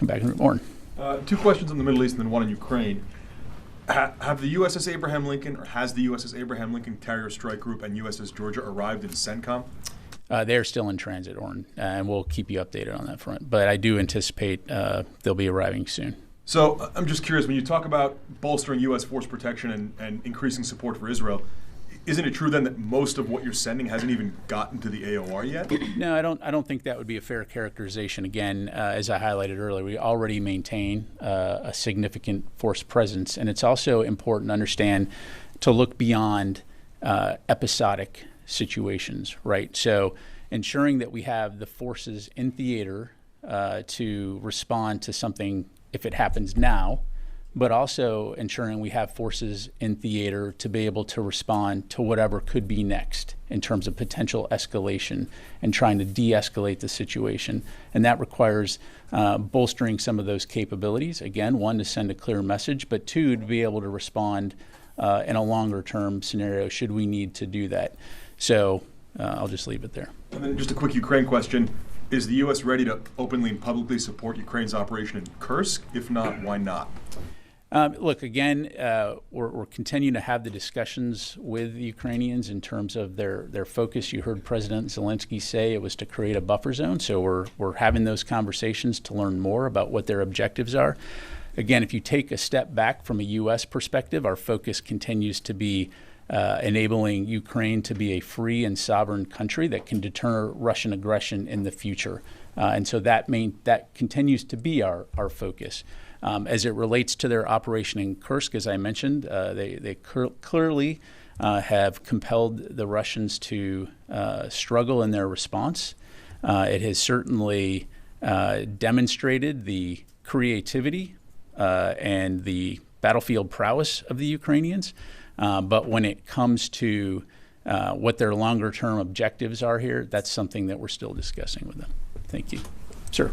come back and report. Two questions on the Middle East and then one on Ukraine. Have the USS Abraham Lincoln, or has the USS Abraham Lincoln Carrier Strike Group and USS Georgia arrived in CENTCOM? They're still in transit, Orrin, and we'll keep you updated on that front. But I do anticipate they'll be arriving soon. So I'm just curious, when you talk about bolstering U.S. force protection and increasing support for Israel, isn't it true then that most of what you're sending hasn't even gotten to the AOR yet? No, I don't think that would be a fair characterization. Again, as I highlighted earlier, we already maintain a significant force presence, and it's also important to understand to look beyond episodic situations, right? So ensuring that we have the forces in theater to respond to something if it happens now, but also ensuring we have forces in theater to be able to respond to whatever could be next in terms of potential escalation and trying to de-escalate the situation. And that requires bolstering some of those capabilities. Again, one, to send a clear message, but two, to be able to respond in a longer term scenario should we need to do that. So I'll just leave it there. And then just a quick Ukraine question. Is the U.S. ready to openly and publicly support Ukraine's operation in Kursk? If not, why not? Look, again, we're continuing to have the discussions with the Ukrainians in terms of their focus. You heard President Zelensky say it was to create a buffer zone. So we're having those conversations to learn more about what their objectives are. Again, if you take a step back from a U.S. perspective, our focus continues to be enabling Ukraine to be a free and sovereign country that can deter Russian aggression in the future. And so that continues to be our focus. As it relates to their operation in Kursk, as I mentioned, they clearly have compelled the Russians to struggle in their response. It has certainly demonstrated the creativity and the battlefield prowess of the Ukrainians. But when it comes to what their longer term objectives are here, that's something that we're still discussing with them. Thank you. Sir.